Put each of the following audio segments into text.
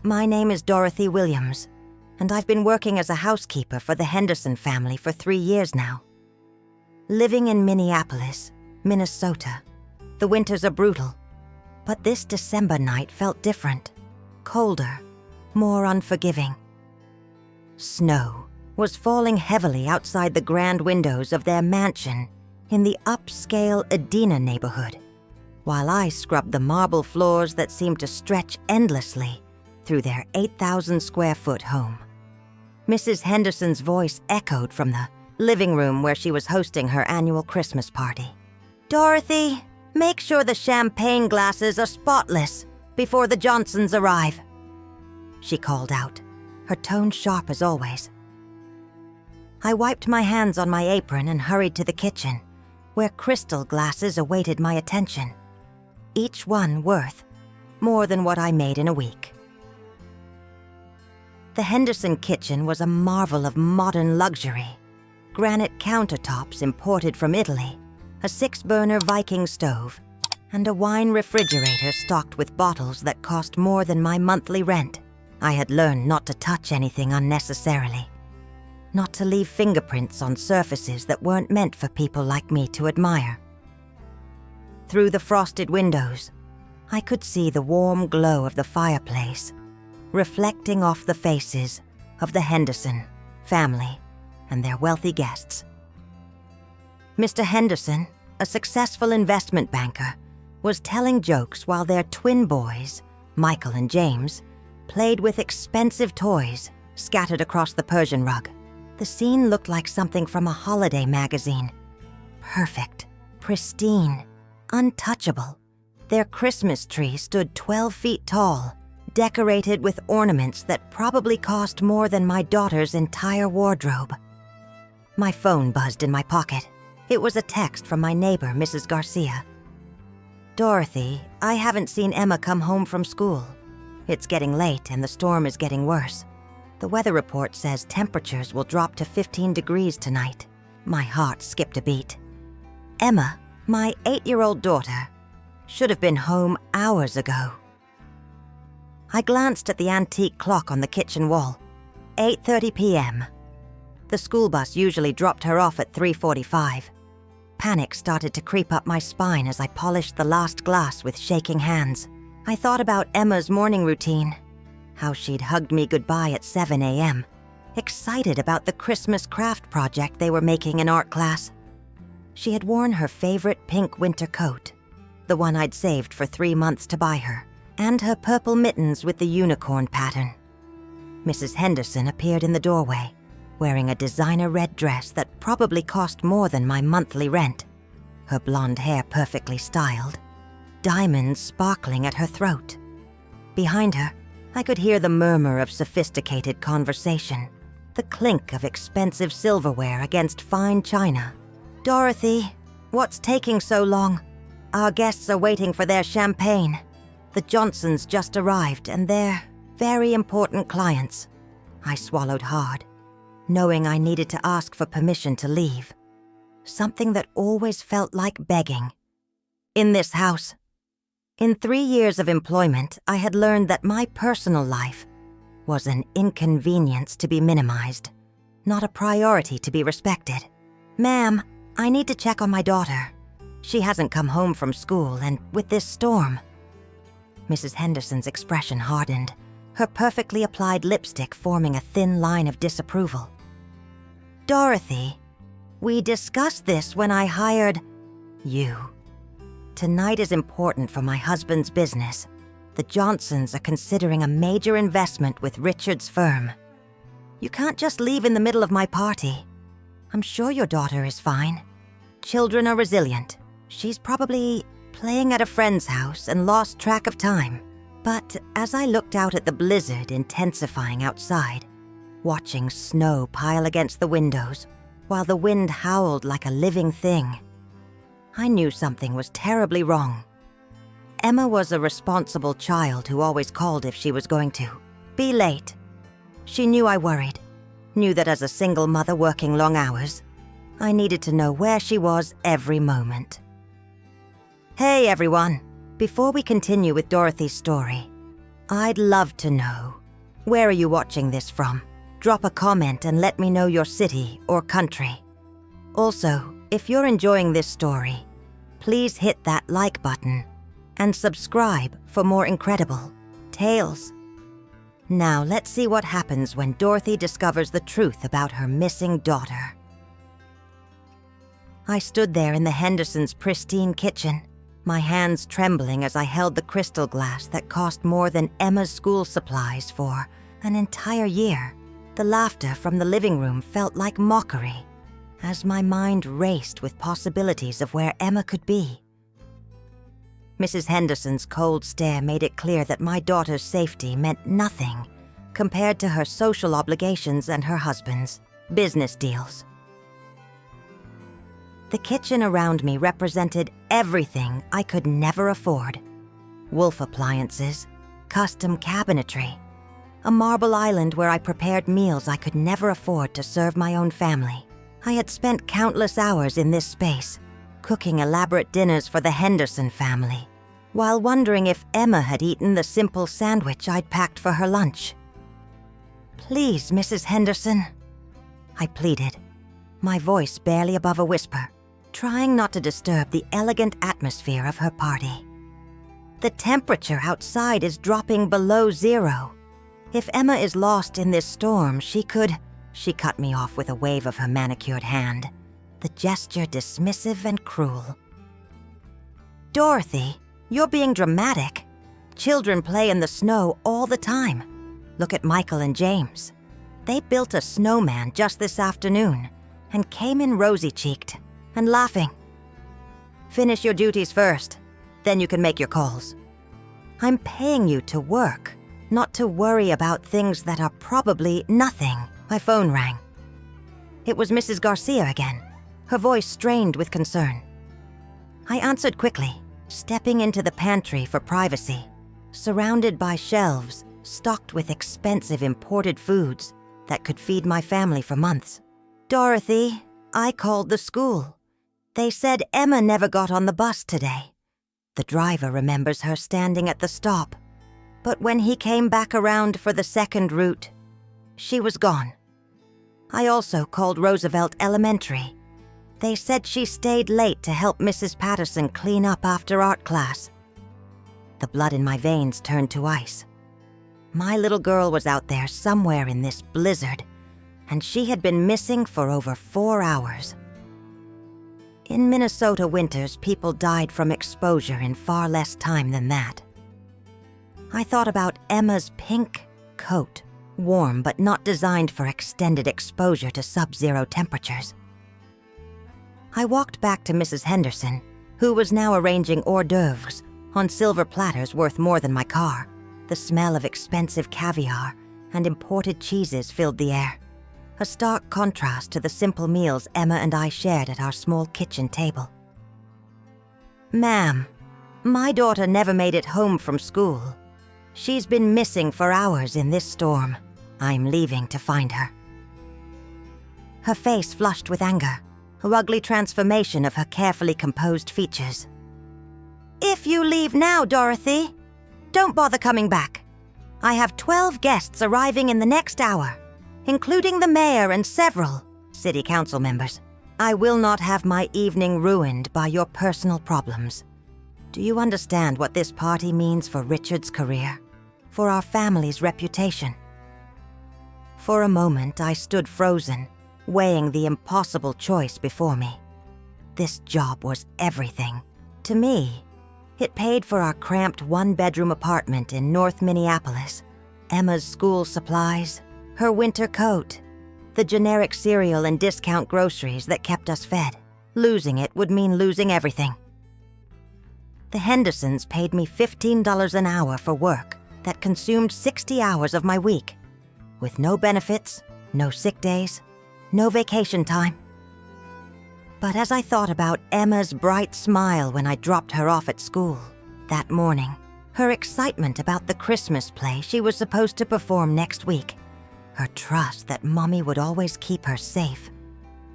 My name is Dorothy Williams, and I've been working as a housekeeper for the Henderson family for 3 years now. Living in Minneapolis, Minnesota, the winters are brutal, but this December night felt different, colder, more unforgiving. Snow was falling heavily outside the grand windows of their mansion in the upscale Edina neighborhood, while I scrubbed the marble floors that seemed to stretch endlessly through their 8,000-square-foot home. Mrs. Henderson's voice echoed from the living room where she was hosting her annual Christmas party. "Dorothy, make sure the champagne glasses are spotless before the Johnsons arrive," she called out, her tone sharp as always. I wiped my hands on my apron and hurried to the kitchen, where crystal glasses awaited my attention, each one worth more than what I made in a week. The Henderson kitchen was a marvel of modern luxury. Granite countertops imported from Italy, a 6-burner Viking stove, and a wine refrigerator stocked with bottles that cost more than my monthly rent. I had learned not to touch anything unnecessarily, not to leave fingerprints on surfaces that weren't meant for people like me to admire. Through the frosted windows, I could see the warm glow of the fireplace, reflecting off the faces of the Henderson family and their wealthy guests. Mr. Henderson, a successful investment banker, was telling jokes while their twin boys, Michael and James, played with expensive toys scattered across the Persian rug. The scene looked like something from a holiday magazine. Perfect, pristine, untouchable. Their Christmas tree stood 12 feet tall, decorated with ornaments that probably cost more than my daughter's entire wardrobe. My phone buzzed in my pocket. It was a text from my neighbor, Mrs. Garcia. "Dorothy, I haven't seen Emma come home from school. It's getting late and the storm is getting worse. The weather report says temperatures will drop to 15 degrees tonight." My heart skipped a beat. Emma, my 8-year-old daughter, should have been home hours ago. I glanced at the antique clock on the kitchen wall. 8:30 p.m. The school bus usually dropped her off at 3:45. Panic started to creep up my spine as I polished the last glass with shaking hands. I thought about Emma's morning routine, how she'd hugged me goodbye at 7 a.m., excited about the Christmas craft project they were making in art class. She had worn her favorite pink winter coat, the one I'd saved for 3 months to buy her, and her purple mittens with the unicorn pattern. Mrs. Henderson appeared in the doorway, wearing a designer red dress that probably cost more than my monthly rent, her blonde hair perfectly styled, diamonds sparkling at her throat. Behind her, I could hear the murmur of sophisticated conversation, the clink of expensive silverware against fine china. "Dorothy, what's taking so long? Our guests are waiting for their champagne. The Johnsons just arrived, and they're very important clients." I swallowed hard, knowing I needed to ask for permission to leave, something that always felt like begging. In this house. In 3 years of employment, I had learned that my personal life was an inconvenience to be minimized, not a priority to be respected. "Ma'am, I need to check on my daughter. She hasn't come home from school, and with this storm..." Mrs. Henderson's expression hardened, her perfectly applied lipstick forming a thin line of disapproval. "Dorothy, we discussed this when I hired you. Tonight is important for my husband's business. The Johnsons are considering a major investment with Richard's firm. You can't just leave in the middle of my party. I'm sure your daughter is fine. Children are resilient. She's probably playing at a friend's house and lost track of time." But as I looked out at the blizzard intensifying outside, watching snow pile against the windows while the wind howled like a living thing, I knew something was terribly wrong. Emma was a responsible child who always called if she was going to be late. She knew I worried, knew that as a single mother working long hours, I needed to know where she was every moment. "Hey everyone, before we continue with Dorothy's story, I'd love to know. Where are you watching this from? Drop a comment and let me know your city or country. Also, if you're enjoying this story, please hit that like button and subscribe for more incredible tales. Now let's see what happens when Dorothy discovers the truth about her missing daughter. I stood there in the Hendersons' pristine kitchen, my hands trembling as I held the crystal glass that cost more than Emma's school supplies for an entire year. The laughter from the living room felt like mockery as my mind raced with possibilities of where Emma could be. Mrs. Henderson's cold stare made it clear that my daughter's safety meant nothing compared to her social obligations and her husband's business deals. The kitchen around me represented everything I could never afford. Wolf appliances, custom cabinetry, a marble island where I prepared meals I could never afford to serve my own family. I had spent countless hours in this space, cooking elaborate dinners for the Henderson family, while wondering if Emma had eaten the simple sandwich I'd packed for her lunch. "Please, Mrs. Henderson," I pleaded, my voice barely above a whisper, trying not to disturb the elegant atmosphere of her party. "The temperature outside is dropping below zero. If Emma is lost in this storm, she could—" She cut me off with a wave of her manicured hand, the gesture dismissive and cruel. "Dorothy, you're being dramatic. Children play in the snow all the time. Look at Michael and James. They built a snowman just this afternoon and came in rosy-cheeked and laughing. Finish your duties first, then you can make your calls. I'm paying you to work, not to worry about things that are probably nothing." My phone rang. It was Mrs. Garcia again, her voice strained with concern. I answered quickly, stepping into the pantry for privacy, surrounded by shelves stocked with expensive imported foods that could feed my family for months. "Dorothy, I called the school. They said Emma never got on the bus today. The driver remembers her standing at the stop, but when he came back around for the second route, she was gone. I also called Roosevelt Elementary. They said she stayed late to help Mrs. Patterson clean up after art class." The blood in my veins turned to ice. My little girl was out there somewhere in this blizzard, and she had been missing for over 4 hours. In Minnesota winters, people died from exposure in far less time than that. I thought about Emma's pink coat, warm but not designed for extended exposure to sub-zero temperatures. I walked back to Mrs. Henderson, who was now arranging hors d'oeuvres on silver platters worth more than my car. The smell of expensive caviar and imported cheeses filled the air, a stark contrast to the simple meals Emma and I shared at our small kitchen table. "Ma'am, my daughter never made it home from school. She's been missing for hours in this storm. I'm leaving to find her." Her face flushed with anger, a ugly transformation of her carefully composed features. "If you leave now, Dorothy, don't bother coming back. I have 12 guests arriving in the next hour, including the mayor and several city council members. I will not have my evening ruined by your personal problems. Do you understand what this party means for Richard's career, for our family's reputation?" For a moment, I stood frozen, weighing the impossible choice before me. This job was everything. To me, it paid for our cramped one-bedroom apartment in North Minneapolis, Emma's school supplies, her winter coat, the generic cereal and discount groceries that kept us fed. Losing it would mean losing everything. The Hendersons paid me $15 an hour for work that consumed 60 hours of my week, with no benefits, no sick days, no vacation time. But as I thought about Emma's bright smile when I dropped her off at school that morning, her excitement about the Christmas play she was supposed to perform next week, her trust that Mommy would always keep her safe,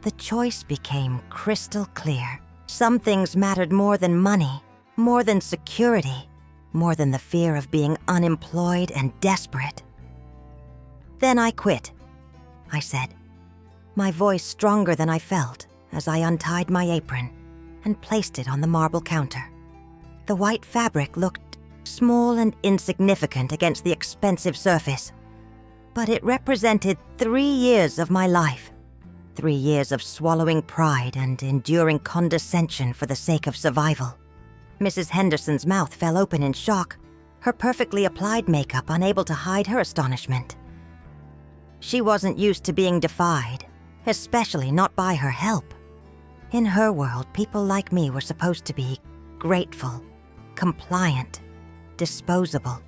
the choice became crystal clear. Some things mattered more than money, more than security, more than the fear of being unemployed and desperate. "Then I quit," I said, my voice stronger than I felt as I untied my apron and placed it on the marble counter. The white fabric looked small and insignificant against the expensive surface, but it represented 3 years of my life. 3 years of swallowing pride and enduring condescension for the sake of survival. Mrs. Henderson's mouth fell open in shock, her perfectly applied makeup unable to hide her astonishment. She wasn't used to being defied, especially not by her help. In her world, people like me were supposed to be grateful, compliant, disposable.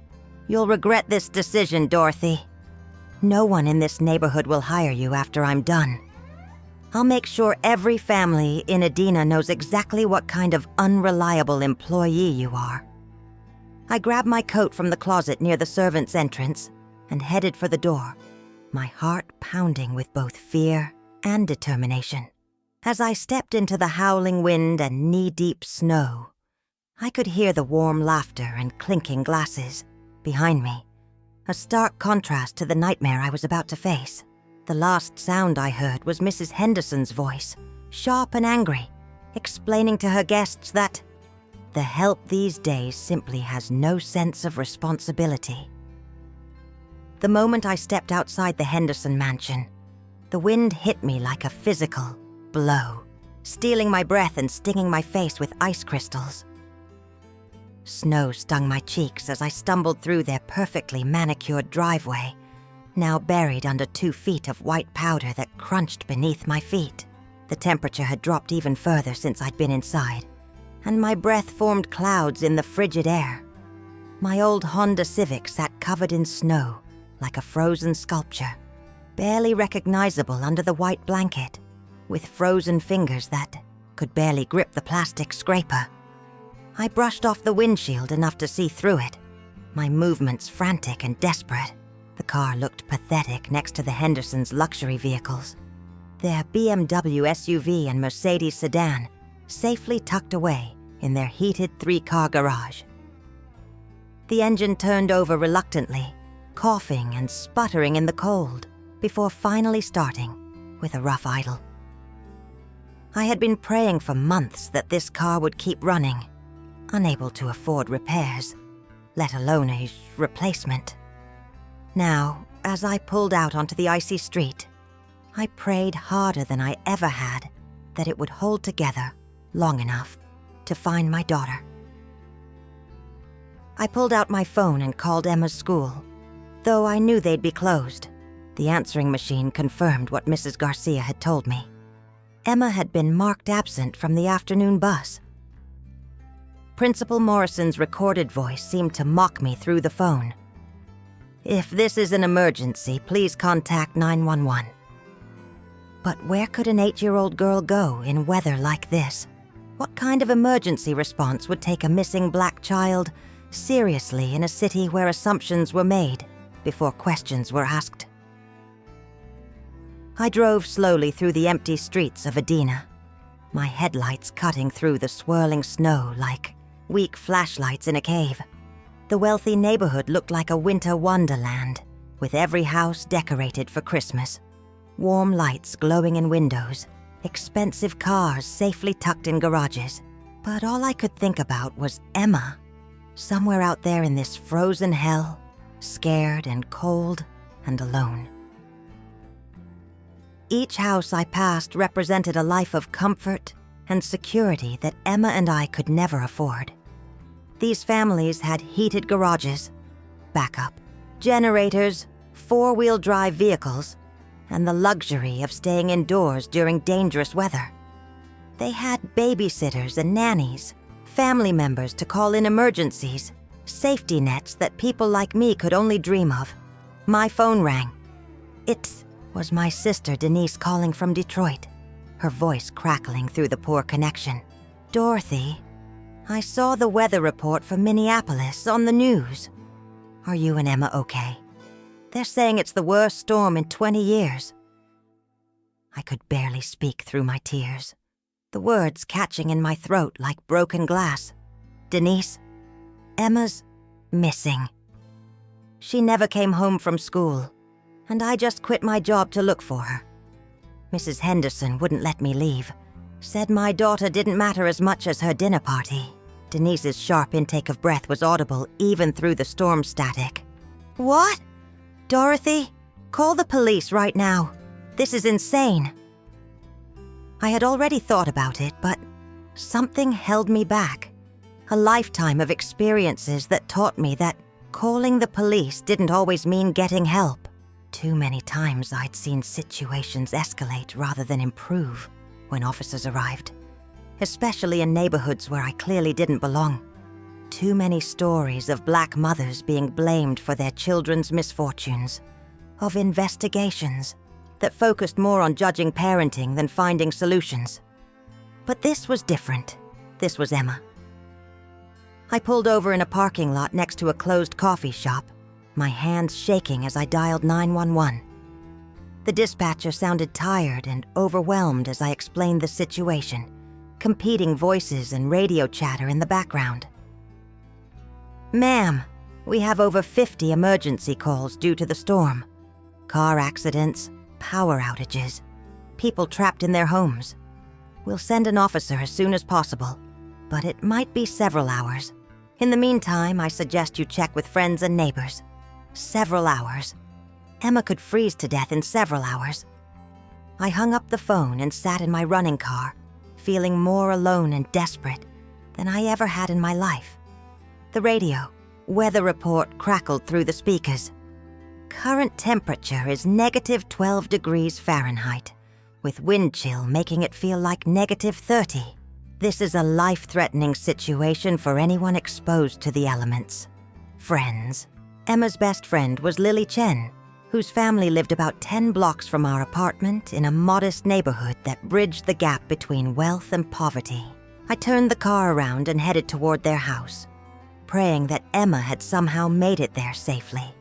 "You'll regret this decision, Dorothy. No one in this neighborhood will hire you after I'm done. I'll make sure every family in Edina knows exactly what kind of unreliable employee you are." I grabbed my coat from the closet near the servants' entrance and headed for the door, my heart pounding with both fear and determination. As I stepped into the howling wind and knee-deep snow, I could hear the warm laughter and clinking glasses behind me, a stark contrast to the nightmare I was about to face. The last sound I heard was Mrs. Henderson's voice, sharp and angry, explaining to her guests that the help these days simply has no sense of responsibility. The moment I stepped outside the Henderson mansion, the wind hit me like a physical blow, stealing my breath and stinging my face with ice crystals. Snow stung my cheeks as I stumbled through their perfectly manicured driveway, now buried under 2 feet of white powder that crunched beneath my feet. The temperature had dropped even further since I'd been inside, and my breath formed clouds in the frigid air. My old Honda Civic sat covered in snow like a frozen sculpture, barely recognizable under the white blanket, with frozen fingers that could barely grip the plastic scraper. I brushed off the windshield enough to see through it, my movements frantic and desperate. The car looked pathetic next to the Hendersons' luxury vehicles, their BMW SUV and Mercedes sedan safely tucked away in their heated 3-car garage. The engine turned over reluctantly, coughing and sputtering in the cold, before finally starting with a rough idle. I had been praying for months that this car would keep running, unable to afford repairs, let alone a replacement. Now, as I pulled out onto the icy street, I prayed harder than I ever had that it would hold together long enough to find my daughter. I pulled out my phone and called Emma's school. Though I knew they'd be closed, the answering machine confirmed what Mrs. Garcia had told me. Emma had been marked absent from the afternoon bus. Principal Morrison's recorded voice seemed to mock me through the phone. "If this is an emergency, please contact 911. But where could an 8-year-old girl go in weather like this? What kind of emergency response would take a missing black child seriously in a city where assumptions were made before questions were asked? I drove slowly through the empty streets of Edina, my headlights cutting through the swirling snow like weak flashlights in a cave. The wealthy neighborhood looked like a winter wonderland, with every house decorated for Christmas. Warm lights glowing in windows, expensive cars safely tucked in garages. But all I could think about was Emma, somewhere out there in this frozen hell, scared and cold and alone. Each house I passed represented a life of comfort and security that Emma and I could never afford. These families had heated garages, backup, generators, 4-wheel drive vehicles, and the luxury of staying indoors during dangerous weather. They had babysitters and nannies, family members to call in emergencies, safety nets that people like me could only dream of. My phone rang. It was my sister Denise calling from Detroit, her voice crackling through the poor connection. "Dorothy, I saw the weather report from Minneapolis on the news. Are you and Emma okay? They're saying it's the worst storm in 20 years. I could barely speak through my tears, the words catching in my throat like broken glass. "Denise, Emma's missing. She never came home from school, and I just quit my job to look for her. Mrs. Henderson wouldn't let me leave, said my daughter didn't matter as much as her dinner party. Denise's sharp intake of breath was audible even through the storm static. What? Dorothy, call the police right now. This is insane. I had already thought about it, but something held me back. A lifetime of experiences that taught me that calling the police didn't always mean getting help. Too many times I'd seen situations escalate rather than improve when officers arrived, especially in neighborhoods where I clearly didn't belong. Too many stories of black mothers being blamed for their children's misfortunes, of investigations that focused more on judging parenting than finding solutions. But this was different. This was Emma. I pulled over in a parking lot next to a closed coffee shop, my hands shaking as I dialed 911. The dispatcher sounded tired and overwhelmed as I explained the situation, competing voices and radio chatter in the background. Ma'am, we have over 50 emergency calls due to the storm. Car accidents, power outages, people trapped in their homes. We'll send an officer as soon as possible, but it might be several hours. In the meantime, I suggest you check with friends and neighbors. Several hours. Emma could freeze to death in several hours. I hung up the phone and sat in my running car, feeling more alone and desperate than I ever had in my life. The radio, weather report crackled through the speakers. Current temperature is negative 12 degrees Fahrenheit, with wind chill making it feel like negative 30. This is a life-threatening situation for anyone exposed to the elements. Friends. Emma's best friend was Lily Chen, whose family lived about 10 blocks from our apartment in a modest neighborhood that bridged the gap between wealth and poverty. I turned the car around and headed toward their house, praying that Emma had somehow made it there safely,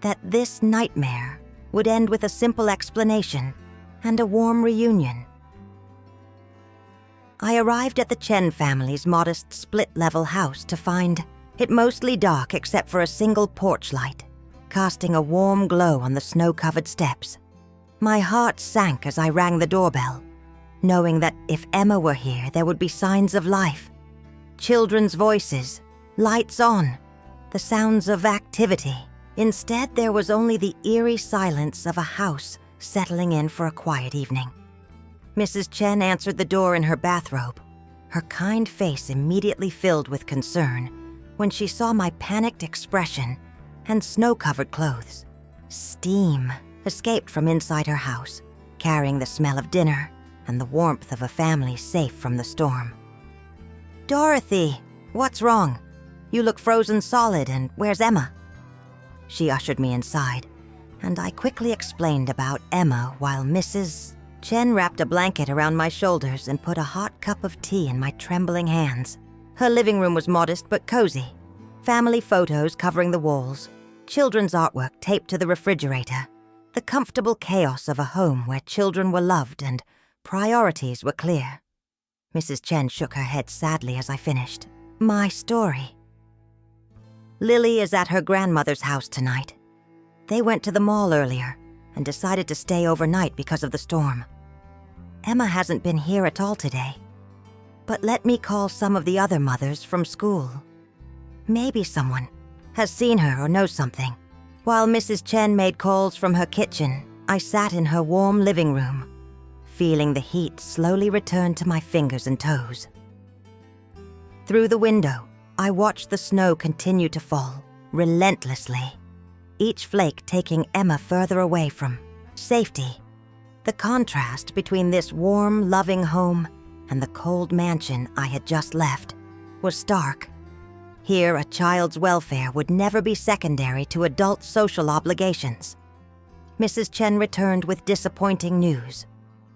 that this nightmare would end with a simple explanation and a warm reunion. I arrived at the Chen family's modest split-level house to find it mostly dark except for a single porch light, casting a warm glow on the snow-covered steps. My heart sank as I rang the doorbell, knowing that if Emma were here, there would be signs of life. Children's voices, lights on, the sounds of activity. Instead, there was only the eerie silence of a house settling in for a quiet evening. Mrs. Chen answered the door in her bathrobe, her kind face immediately filled with concern when she saw my panicked expression and snow-covered clothes. Steam escaped from inside her house, carrying the smell of dinner and the warmth of a family safe from the storm. Dorothy, what's wrong? You look frozen solid, and where's Emma? She ushered me inside, and I quickly explained about Emma while Mrs. Chen wrapped a blanket around my shoulders and put a hot cup of tea in my trembling hands. Her living room was modest but cozy. Family photos covering the walls, children's artwork taped to the refrigerator, the comfortable chaos of a home where children were loved and priorities were clear. Mrs. Chen shook her head sadly as I finished. My story. Lily is at her grandmother's house tonight. They went to the mall earlier and decided to stay overnight because of the storm. Emma hasn't been here at all today, but let me call some of the other mothers from school. Maybe someone has seen her or knows something. While Mrs. Chen made calls from her kitchen, I sat in her warm living room, feeling the heat slowly return to my fingers and toes. Through the window, I watched the snow continue to fall, relentlessly, each flake taking Emma further away from safety. The contrast between this warm, loving home and the cold mansion I had just left was stark. Here, a child's welfare would never be secondary to adult social obligations. Mrs. Chen returned with disappointing news,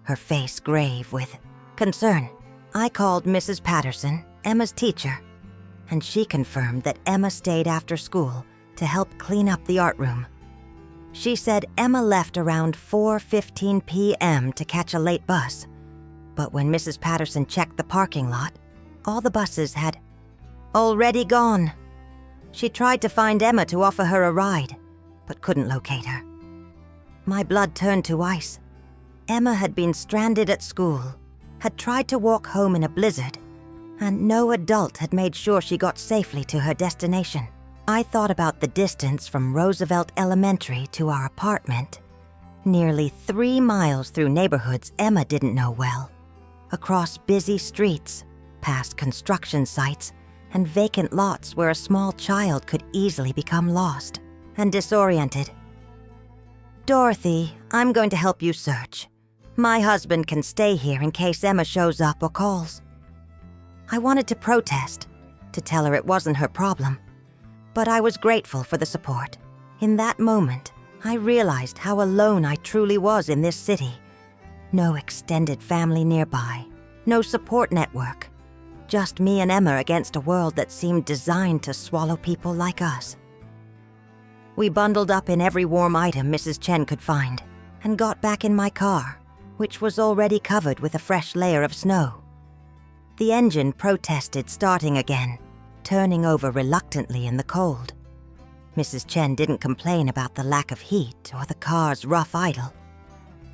her face grave with concern. I called Mrs. Patterson, Emma's teacher, and she confirmed that Emma stayed after school to help clean up the art room. She said Emma left around 4:15 p.m. to catch a late bus, but when Mrs. Patterson checked the parking lot, all the buses had already gone. She tried to find Emma to offer her a ride, but couldn't locate her. My blood turned to ice. Emma had been stranded at school, had tried to walk home in a blizzard, and no adult had made sure she got safely to her destination. I thought about the distance from Roosevelt Elementary to our apartment. Nearly 3 miles through neighborhoods Emma didn't know well, across busy streets, past construction sites, and vacant lots where a small child could easily become lost and disoriented. "Dorothy, I'm going to help you search. My husband can stay here in case Emma shows up or calls." I wanted to protest, to tell her it wasn't her problem, but I was grateful for the support. In that moment, I realized how alone I truly was in this city. No extended family nearby, no support network. Just me and Emma against a world that seemed designed to swallow people like us. We bundled up in every warm item Mrs. Chen could find and got back in my car, which was already covered with a fresh layer of snow. The engine protested starting again, turning over reluctantly in the cold. Mrs. Chen didn't complain about the lack of heat or the car's rough idle.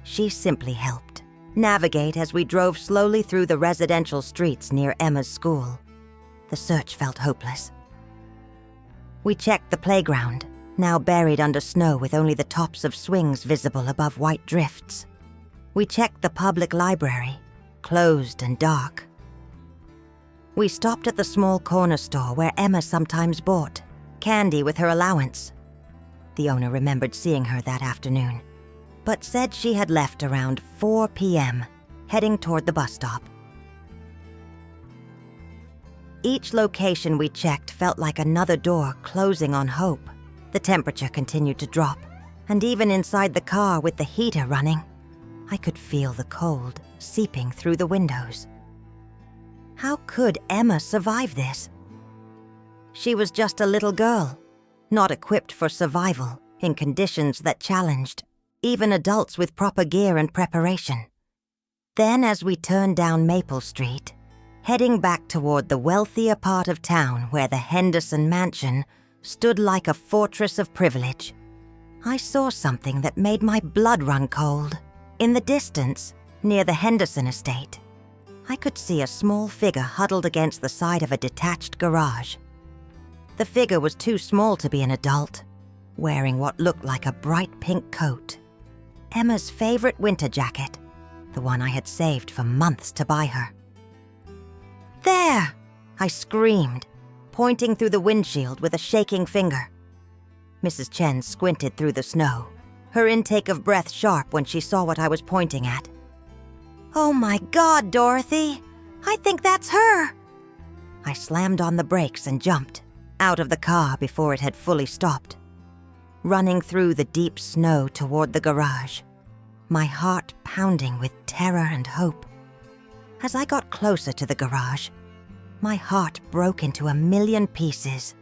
She simply helped navigate as we drove slowly through the residential streets near Emma's school. The search felt hopeless. We checked the playground, now buried under snow with only the tops of swings visible above white drifts. We checked the public library, closed and dark. We stopped at the small corner store where Emma sometimes bought candy with her allowance. The owner remembered seeing her that afternoon, but said she had left around 4 p.m., heading toward the bus stop. Each location we checked felt like another door closing on hope. The temperature continued to drop, and even inside the car with the heater running, I could feel the cold seeping through the windows. How could Emma survive this? She was just a little girl, not equipped for survival in conditions that challenged even adults with proper gear and preparation. Then as we turned down Maple Street, heading back toward the wealthier part of town where the Henderson mansion stood like a fortress of privilege, I saw something that made my blood run cold. In the distance, near the Henderson estate, I could see a small figure huddled against the side of a detached garage. The figure was too small to be an adult, wearing what looked like a bright pink coat. Emma's favorite winter jacket, the one I had saved for months to buy her. "There!" I screamed, pointing through the windshield with a shaking finger. Mrs. Chen squinted through the snow, her intake of breath sharp when she saw what I was pointing at. "Oh my God, Dorothy! I think that's her!" I slammed on the brakes and jumped out of the car before it had fully stopped, running through the deep snow toward the garage, my heart pounding with terror and hope. As I got closer to the garage, my heart broke into a million pieces.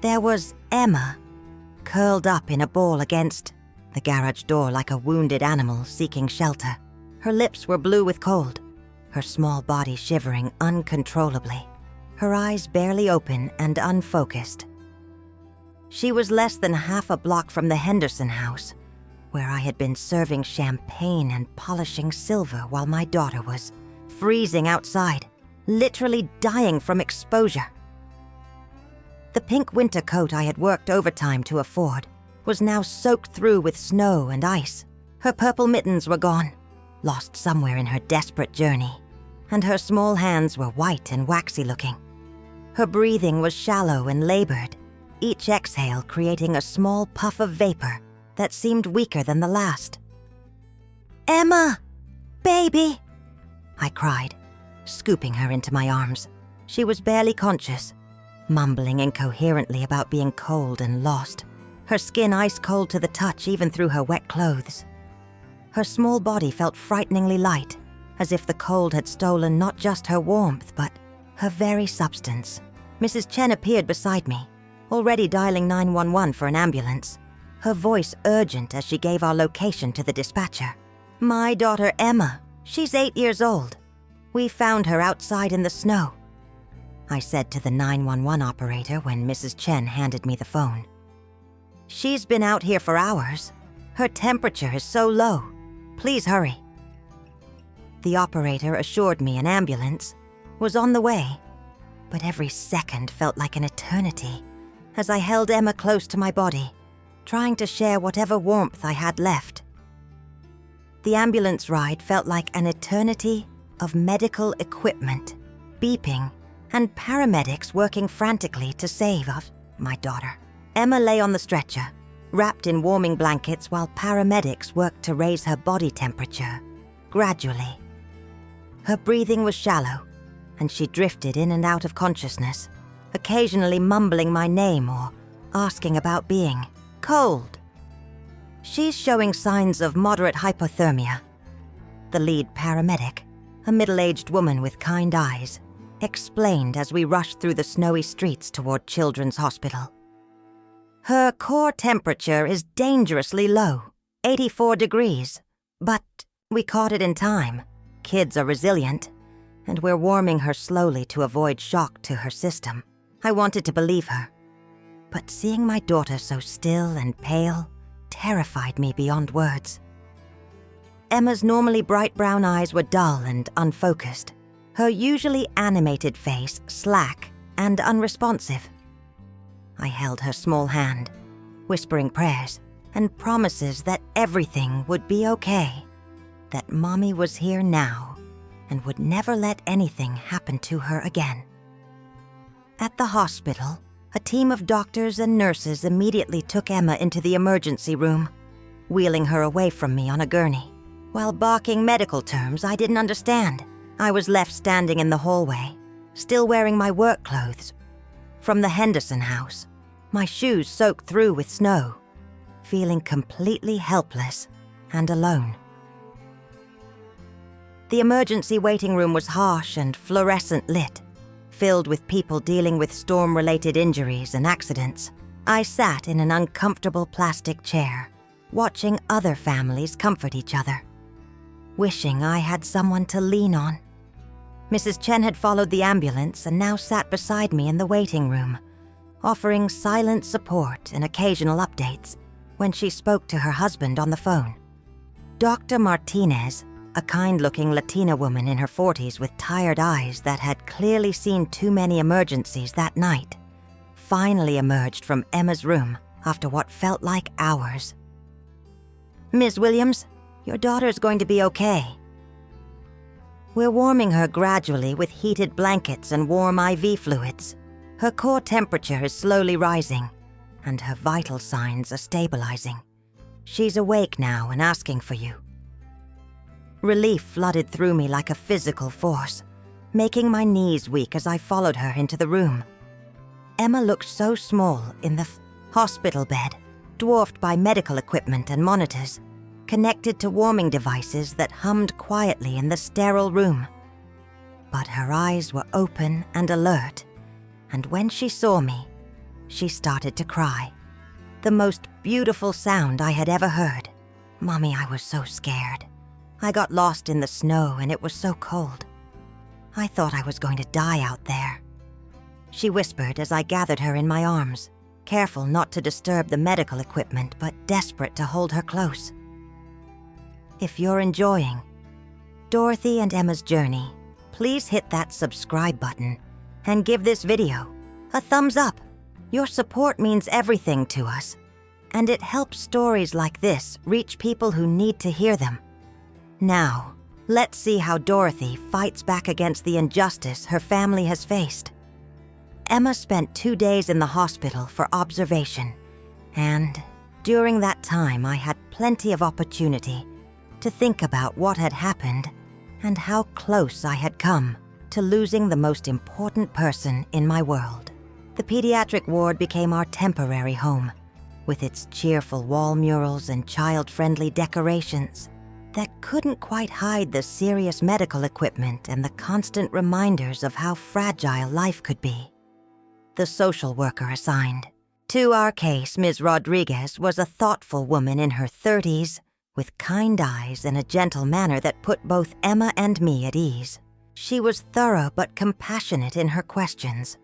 There was Emma, curled up in a ball against the garage door like a wounded animal seeking shelter. Her lips were blue with cold, her small body shivering uncontrollably, her eyes barely open and unfocused. She was less than half a block from the Henderson house, where I had been serving champagne and polishing silver while my daughter was freezing outside, literally dying from exposure. The pink winter coat I had worked overtime to afford was now soaked through with snow and ice. Her purple mittens were gone, lost somewhere in her desperate journey, and her small hands were white and waxy looking. Her breathing was shallow and labored, each exhale creating a small puff of vapor that seemed weaker than the last. "Emma! Baby!" I cried, scooping her into my arms. She was barely conscious, mumbling incoherently about being cold and lost, her skin ice cold to the touch even through her wet clothes. Her small body felt frighteningly light, as if the cold had stolen not just her warmth, but her very substance. Mrs. Chen appeared beside me, already dialing 911 for an ambulance, her voice urgent as she gave our location to the dispatcher. "My daughter Emma, she's 8 years old. We found her outside in the snow." I said to the 911 operator when Mrs. Chen handed me the phone. "She's been out here for hours. Her temperature is so low. Please hurry." The operator assured me an ambulance was on the way, but every second felt like an eternity as I held Emma close to my body, trying to share whatever warmth I had left. The ambulance ride felt like an eternity of medical equipment, beeping, and paramedics working frantically to save my daughter. Emma lay on the stretcher, wrapped in warming blankets while paramedics worked to raise her body temperature, gradually. Her breathing was shallow, and she drifted in and out of consciousness, occasionally mumbling my name or asking about being cold. "She's showing signs of moderate hypothermia," the lead paramedic, a middle-aged woman with kind eyes, explained as we rushed through the snowy streets toward Children's Hospital. "Her core temperature is dangerously low, 84 degrees, but we caught it in time. Kids are resilient, and we're warming her slowly to avoid shock to her system." I wanted to believe her, but seeing my daughter so still and pale terrified me beyond words. Emma's normally bright brown eyes were dull and unfocused, her usually animated face slack and unresponsive. I held her small hand, whispering prayers and promises that everything would be okay, that Mommy was here now and would never let anything happen to her again. At the hospital, a team of doctors and nurses immediately took Emma into the emergency room, wheeling her away from me on a gurney. While barking medical terms I didn't understand, I was left standing in the hallway, still wearing my work clothes from the Henderson house, my shoes soaked through with snow, feeling completely helpless and alone. The emergency waiting room was harsh and fluorescent lit, filled with people dealing with storm-related injuries and accidents. I sat in an uncomfortable plastic chair, watching other families comfort each other, wishing I had someone to lean on. Mrs. Chen had followed the ambulance and now sat beside me in the waiting room, offering silent support and occasional updates when she spoke to her husband on the phone. Dr. Martinez, a kind-looking Latina woman in her 40s with tired eyes that had clearly seen too many emergencies that night, finally emerged from Emma's room after what felt like hours. "Ms. Williams, your daughter's going to be okay. We're warming her gradually with heated blankets and warm IV fluids. Her core temperature is slowly rising, and her vital signs are stabilizing. She's awake now and asking for you." Relief flooded through me like a physical force, making my knees weak as I followed her into the room. Emma looked so small in the hospital bed, dwarfed by medical equipment and monitors, connected to warming devices that hummed quietly in the sterile room. But her eyes were open and alert, and when she saw me, she started to cry. The most beautiful sound I had ever heard. "Mommy, I was so scared. I got lost in the snow and it was so cold. I thought I was going to die out there," she whispered as I gathered her in my arms, careful not to disturb the medical equipment but desperate to hold her close. If you're enjoying Dorothy and Emma's journey, please hit that subscribe button and give this video a thumbs up. Your support means everything to us, and it helps stories like this reach people who need to hear them. Now, let's see how Dorothy fights back against the injustice her family has faced. Emma spent 2 days in the hospital for observation, and during that time I had plenty of opportunity to think about what had happened and how close I had come to losing the most important person in my world. The pediatric ward became our temporary home, with its cheerful wall murals and child-friendly decorations that couldn't quite hide the serious medical equipment and the constant reminders of how fragile life could be. The social worker assigned to our case, Ms. Rodriguez, was a thoughtful woman in her 30s with kind eyes and a gentle manner that put both Emma and me at ease. She was thorough but compassionate in her questions,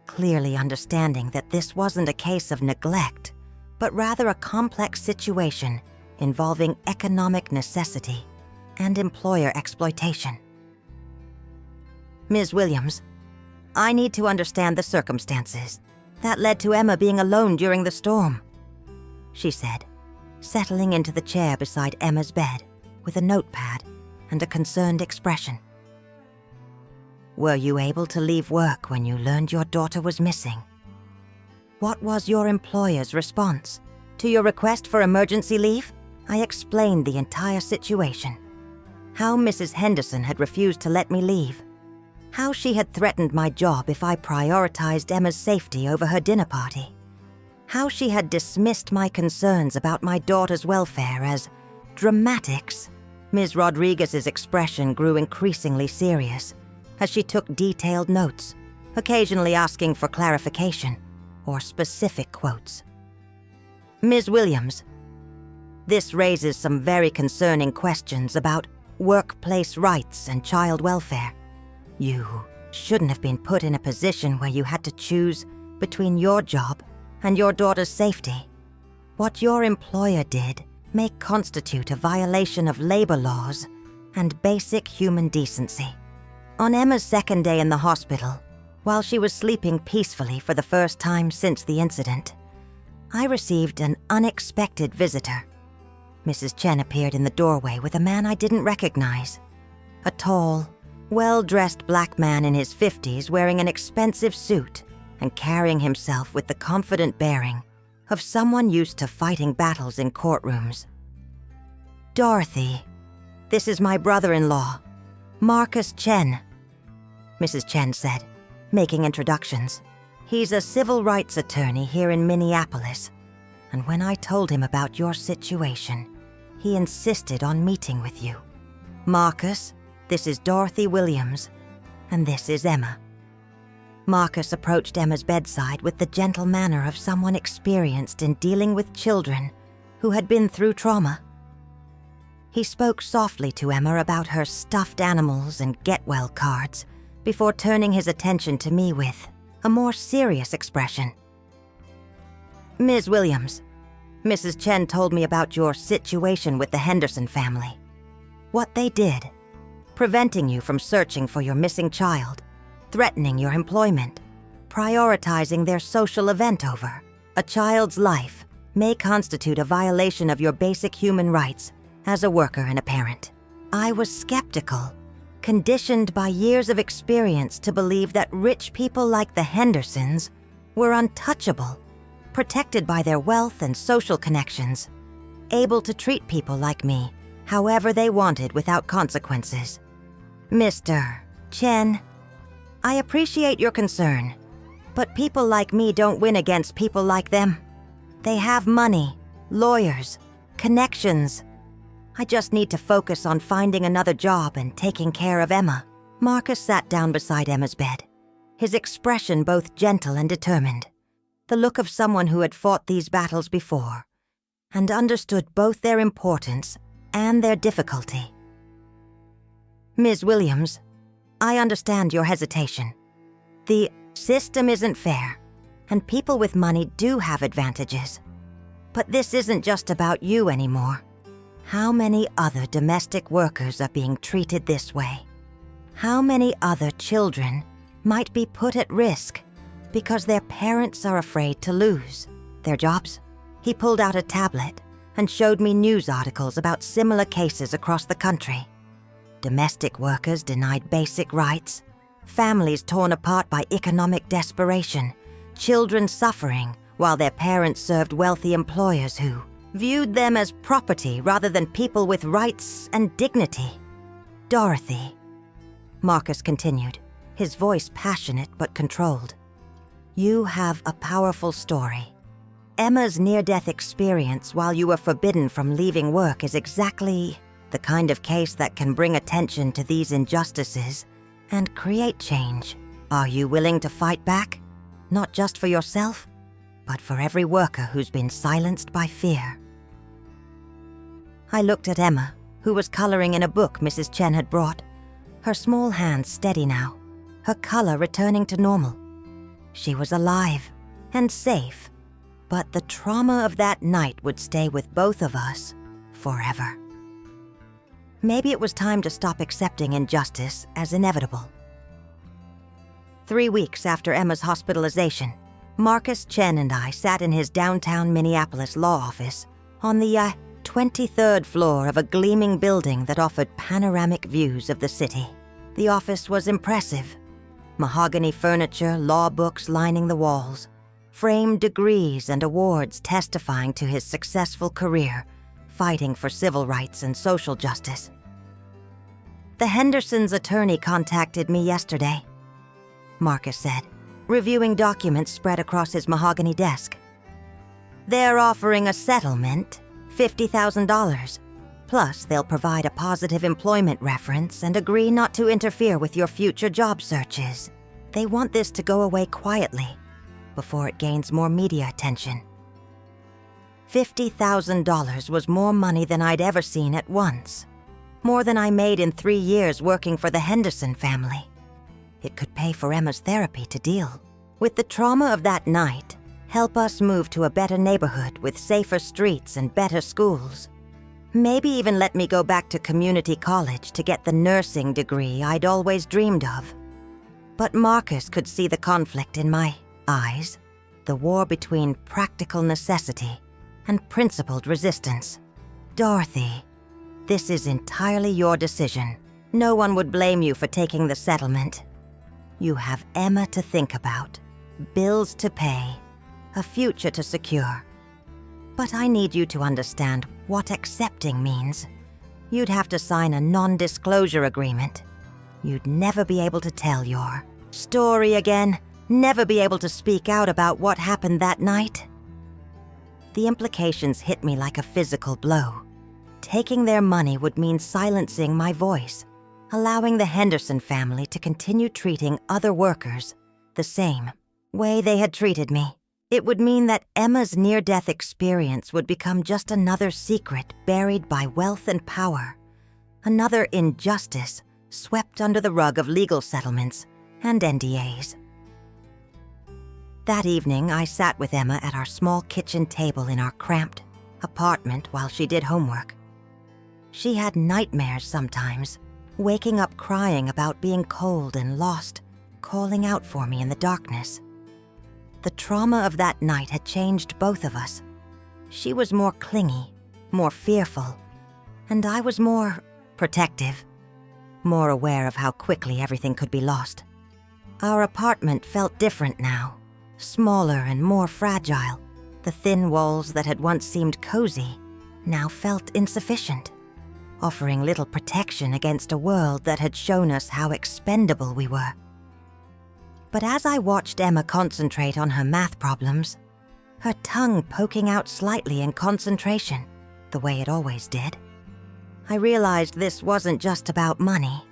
clearly understanding that this wasn't a case of neglect, but rather a complex situation involving economic necessity and employer exploitation. Ms. Williams, I need to understand the circumstances that led to Emma being alone during the storm, she said, settling into the chair beside Emma's bed with a notepad and a concerned expression. Were you able to leave work when you learned your daughter was missing? What was your employer's response to your request for emergency leave? I explained the entire situation. How Mrs. Henderson had refused to let me leave. How she had threatened my job if I prioritized Emma's safety over her dinner party. How she had dismissed my concerns about my daughter's welfare as dramatics. Ms. Rodriguez's expression grew increasingly serious as she took detailed notes, occasionally asking for clarification or specific quotes. Ms. Williams, this raises some very concerning questions about workplace rights and child welfare. You shouldn't have been put in a position where you had to choose between your job and your daughter's safety. What your employer did may constitute a violation of labor laws and basic human decency. On Emma's second day in the hospital, while she was sleeping peacefully for the first time since the incident, I received an unexpected visitor. Mrs. Chen appeared in the doorway with a man I didn't recognize. A tall, well-dressed black man in his 50s wearing an expensive suit and carrying himself with the confident bearing of someone used to fighting battles in courtrooms. Dorothy, this is my brother-in-law, Marcus Chen, Mrs. Chen said, making introductions. He's a civil rights attorney here in Minneapolis, and when I told him about your situation, he insisted on meeting with you. Marcus, this is Dorothy Williams, and this is Emma. Marcus approached Emma's bedside with the gentle manner of someone experienced in dealing with children who had been through trauma. He spoke softly to Emma about her stuffed animals and get-well cards before turning his attention to me with a more serious expression. Ms. Williams, Mrs. Chen told me about your situation with the Henderson family. What they did, preventing you from searching for your missing child, threatening your employment, prioritizing their social event over a child's life, may constitute a violation of your basic human rights as a worker and a parent. I was skeptical, conditioned by years of experience to believe that rich people like the Hendersons were untouchable, protected by their wealth and social connections, able to treat people like me however they wanted without consequences. Mr. Chen, I appreciate your concern, but people like me don't win against people like them. They have money, lawyers, connections. I just need to focus on finding another job and taking care of Emma. Marcus sat down beside Emma's bed, his expression both gentle and determined, the look of someone who had fought these battles before and understood both their importance and their difficulty. Ms. Williams, I understand your hesitation. The system isn't fair, and people with money do have advantages. But this isn't just about you anymore. How many other domestic workers are being treated this way? How many other children might be put at risk because their parents are afraid to lose their jobs? He pulled out a tablet and showed me news articles about similar cases across the country. Domestic workers denied basic rights, families torn apart by economic desperation, children suffering while their parents served wealthy employers who viewed them as property rather than people with rights and dignity. Dorothy, Marcus continued, his voice passionate but controlled. You have a powerful story. Emma's near-death experience while you were forbidden from leaving work is exactly the kind of case that can bring attention to these injustices and create change. Are you willing to fight back? Not just for yourself, but for every worker who's been silenced by fear. I looked at Emma, who was coloring in a book Mrs. Chen had brought, her small hands steady now, her color returning to normal. She was alive and safe, but the trauma of that night would stay with both of us forever. Maybe it was time to stop accepting injustice as inevitable. 3 weeks after Emma's hospitalization, Marcus Chen and I sat in his downtown Minneapolis law office on the 23rd floor of a gleaming building that offered panoramic views of the city. The office was impressive. Mahogany furniture, law books lining the walls, framed degrees and awards testifying to his successful career fighting for civil rights and social justice. "The Hendersons' attorney contacted me yesterday," Marcus said, reviewing documents spread across his mahogany desk. "They're offering a settlement, $50,000. Plus, they'll provide a positive employment reference and agree not to interfere with your future job searches. They want this to go away quietly before it gains more media attention." $50,000 was more money than I'd ever seen at once. More than I made in 3 years working for the Henderson family. It could pay for Emma's therapy to deal with the trauma of that night, help us move to a better neighborhood with safer streets and better schools. Maybe even let me go back to community college to get the nursing degree I'd always dreamed of. But Marcus could see the conflict in my eyes, the war between practical necessity and principled resistance. "Dorothy, this is entirely your decision. No one would blame you for taking the settlement. You have Emma to think about, bills to pay, a future to secure. But I need you to understand what accepting means. You'd have to sign a non-disclosure agreement. You'd never be able to tell your story again, never be able to speak out about what happened that night." The implications hit me like a physical blow. Taking their money would mean silencing my voice, allowing the Henderson family to continue treating other workers the same way they had treated me. It would mean that Emma's near-death experience would become just another secret buried by wealth and power, another injustice swept under the rug of legal settlements and NDAs. That evening, I sat with Emma at our small kitchen table in our cramped apartment while she did homework. She had nightmares sometimes, waking up crying about being cold and lost, calling out for me in the darkness. The trauma of that night had changed both of us. She was more clingy, more fearful, and I was more protective, more aware of how quickly everything could be lost. Our apartment felt different now, smaller and more fragile. The thin walls that had once seemed cozy now felt insufficient, offering little protection against a world that had shown us how expendable we were. But as I watched Emma concentrate on her math problems, her tongue poking out slightly in concentration, the way it always did, I realized this wasn't just about money.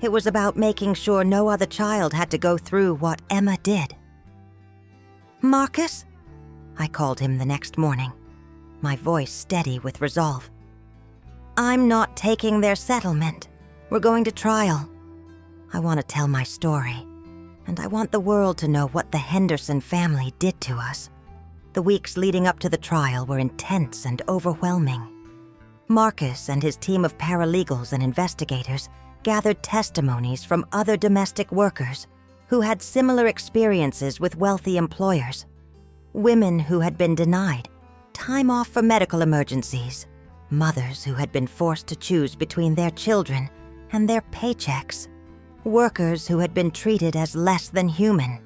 It was about making sure no other child had to go through what Emma did. "Marcus?" I called him the next morning, my voice steady with resolve. "I'm not taking their settlement. We're going to trial. I want to tell my story, and I want the world to know what the Henderson family did to us." The weeks leading up to the trial were intense and overwhelming. Marcus and his team of paralegals and investigators gathered testimonies from other domestic workers who had similar experiences with wealthy employers, women who had been denied time off for medical emergencies, mothers who had been forced to choose between their children and their paychecks, workers who had been treated as less than human.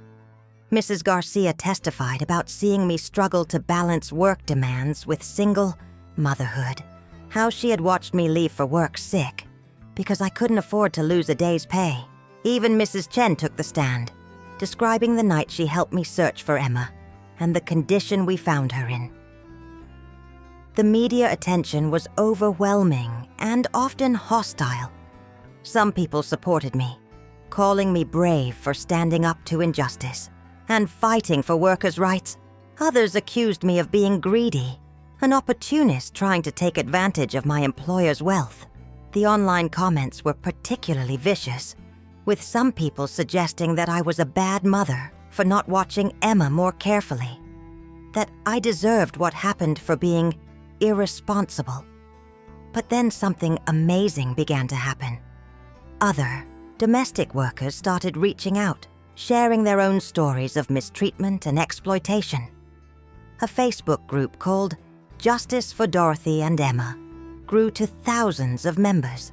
Mrs. Garcia testified about seeing me struggle to balance work demands with single motherhood, how she had watched me leave for work sick because I couldn't afford to lose a day's pay. Even Mrs. Chen took the stand, describing the night she helped me search for Emma and the condition we found her in. The media attention was overwhelming and often hostile. Some people supported me, calling me brave for standing up to injustice and fighting for workers' rights. Others accused me of being greedy, an opportunist trying to take advantage of my employer's wealth. The online comments were particularly vicious, with some people suggesting that I was a bad mother for not watching Emma more carefully, that I deserved what happened for being irresponsible. But then something amazing began to happen. Other domestic workers started reaching out, sharing their own stories of mistreatment and exploitation. A Facebook group called Justice for Dorothy and Emma grew to thousands of members.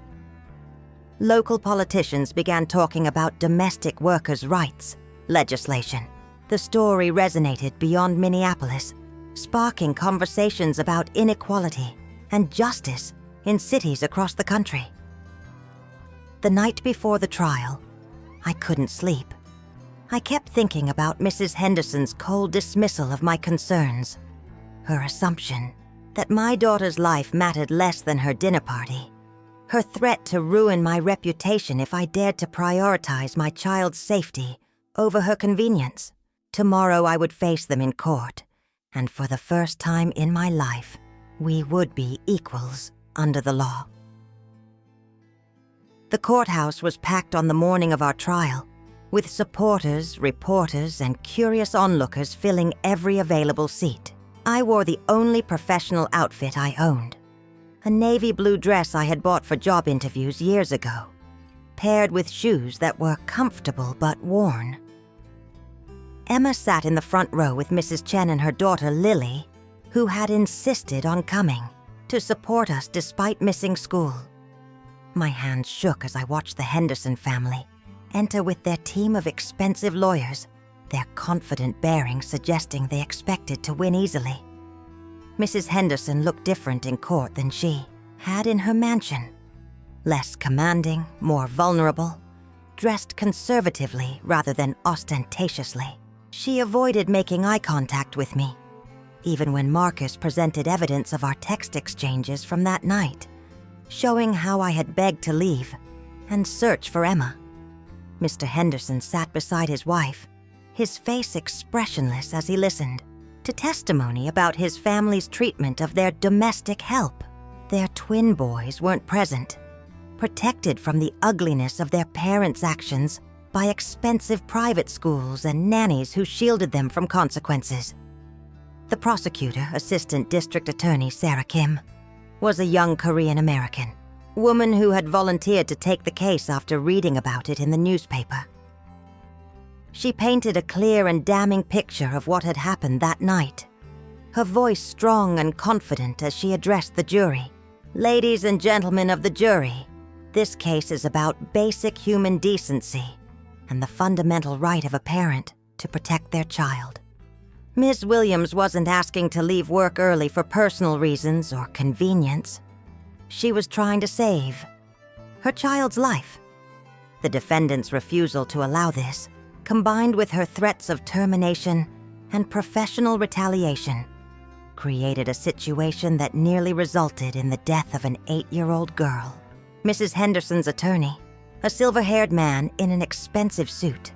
Local politicians began talking about domestic workers' rights legislation. The story resonated beyond Minneapolis, sparking conversations about inequality and justice in cities across the country. The night before the trial, I couldn't sleep. I kept thinking about Mrs. Henderson's cold dismissal of my concerns, her assumption that my daughter's life mattered less than her dinner party, her threat to ruin my reputation if I dared to prioritize my child's safety over her convenience. Tomorrow I would face them in court, and for the first time in my life, we would be equals under the law. The courthouse was packed on the morning of our trial, with supporters, reporters, and curious onlookers filling every available seat. I wore the only professional outfit I owned, a navy blue dress I had bought for job interviews years ago, paired with shoes that were comfortable but worn. Emma sat in the front row with Mrs. Chen and her daughter Lily, who had insisted on coming to support us despite missing school. My hands shook as I watched the Henderson family enter with their team of expensive lawyers, their confident bearing suggesting they expected to win easily. Mrs. Henderson looked different in court than she had in her mansion. Less commanding, more vulnerable, dressed conservatively rather than ostentatiously. She avoided making eye contact with me, even when Marcus presented evidence of our text exchanges from that night, showing how I had begged to leave and search for Emma. Mr. Henderson sat beside his wife, his face expressionless as he listened to testimony about his family's treatment of their domestic help. Their twin boys weren't present, protected from the ugliness of their parents' actions by expensive private schools and nannies who shielded them from consequences. The prosecutor, Assistant District Attorney Sarah Kim, was a young Korean American woman who had volunteered to take the case after reading about it in the newspaper. She painted a clear and damning picture of what had happened that night, her voice strong and confident as she addressed the jury. Ladies and gentlemen of the jury, this case is about basic human decency and the fundamental right of a parent to protect their child. Ms. Williams wasn't asking to leave work early for personal reasons or convenience. She was trying to save her child's life. The defendant's refusal to allow this, combined with her threats of termination and professional retaliation, created a situation that nearly resulted in the death of an 8-year-old girl. Mrs. Henderson's attorney, a silver-haired man in an expensive suit,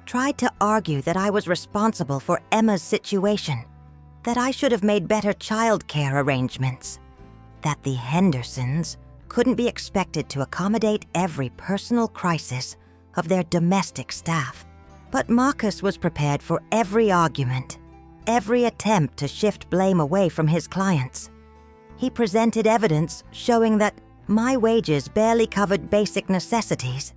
tried to argue that I was responsible for Emma's situation, that I should have made better child care arrangements, that the Hendersons couldn't be expected to accommodate every personal crisis of their domestic staff. But Marcus was prepared for every argument, every attempt to shift blame away from his clients. He presented evidence showing that my wages barely covered basic necessities,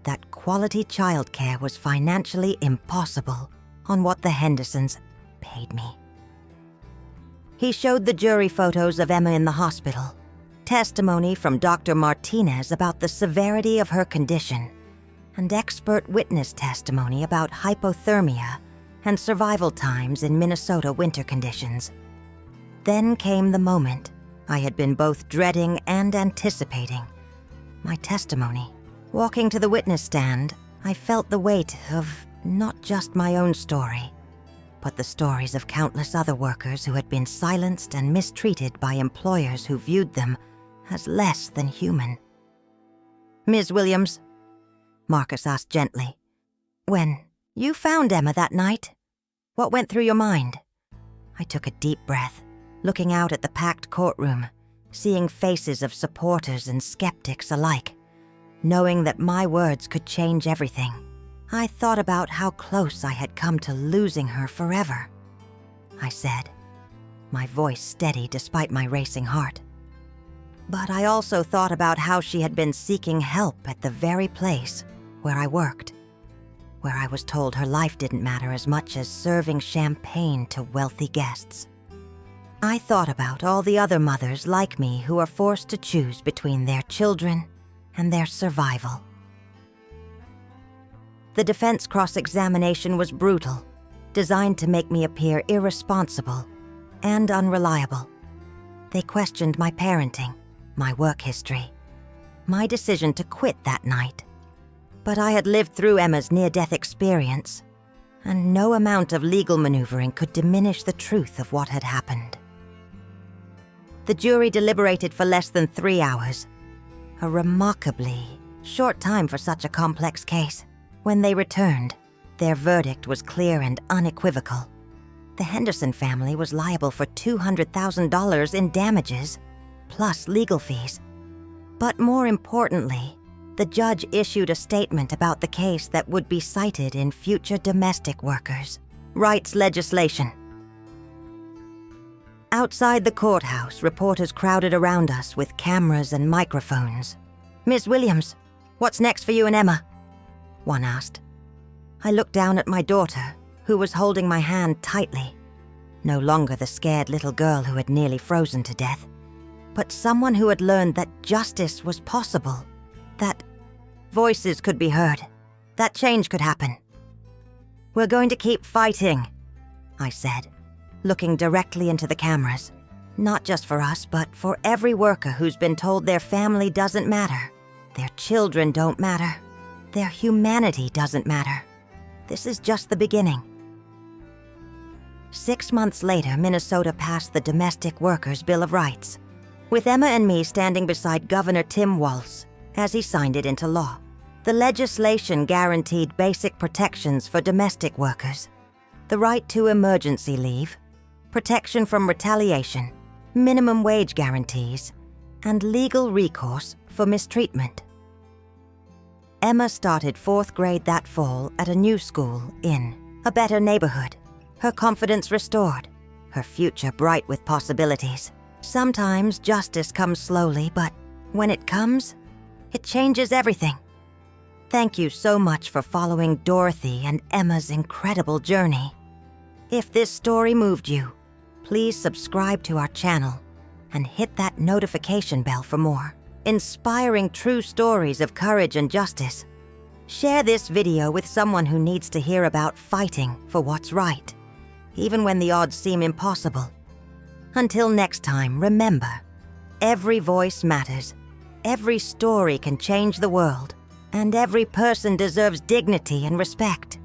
that quality childcare was financially impossible on what the Hendersons paid me. He showed the jury photos of Emma in the hospital, testimony from Dr. Martinez about the severity of her condition, and expert witness testimony about hypothermia and survival times in Minnesota winter conditions. Then came the moment I had been both dreading and anticipating, my testimony. Walking to the witness stand, I felt the weight of not just my own story, but the stories of countless other workers who had been silenced and mistreated by employers who viewed them as less than human. Ms. Williams, Marcus asked gently, when you found Emma that night, what went through your mind? I took a deep breath, looking out at the packed courtroom, seeing faces of supporters and skeptics alike, knowing that my words could change everything. I thought about how close I had come to losing her forever. I said, my voice steady despite my racing heart. But I also thought about how she had been seeking help at the very place where I worked, where I was told her life didn't matter as much as serving champagne to wealthy guests. I thought about all the other mothers like me who are forced to choose between their children and their survival. The defense cross-examination was brutal, designed to make me appear irresponsible and unreliable. They questioned my parenting, my work history, my decision to quit that night. But I had lived through Emma's near-death experience, and no amount of legal maneuvering could diminish the truth of what had happened. The jury deliberated for less than 3 hours, a remarkably short time for such a complex case. When they returned, their verdict was clear and unequivocal. The Henderson family was liable for $200,000 in damages, plus legal fees. But more importantly, the judge issued a statement about the case that would be cited in future domestic workers' rights legislation. Outside the courthouse, reporters crowded around us with cameras and microphones. "Ms. Williams, what's next for you and Emma?" one asked. I looked down at my daughter, who was holding my hand tightly. No longer the scared little girl who had nearly frozen to death, but someone who had learned that justice was possible, that voices could be heard, that change could happen. "We're going to keep fighting," I said, looking directly into the cameras. Not just for us, but for every worker who's been told their family doesn't matter, their children don't matter, their humanity doesn't matter. This is just the beginning. 6 months later, Minnesota passed the Domestic Workers' Bill of Rights, with Emma and me standing beside Governor Tim Walz as he signed it into law. The legislation guaranteed basic protections for domestic workers: the right to emergency leave, protection from retaliation, minimum wage guarantees, and legal recourse for mistreatment. Emma started 4th grade that fall at a new school in a better neighborhood, her confidence restored, her future bright with possibilities. Sometimes justice comes slowly, but when it comes, it changes everything. Thank you so much for following Dorothy and Emma's incredible journey. If this story moved you, please subscribe to our channel and hit that notification bell for more inspiring true stories of courage and justice. Share this video with someone who needs to hear about fighting for what's right, even when the odds seem impossible. Until next time, remember, every voice matters, every story can change the world, and every person deserves dignity and respect.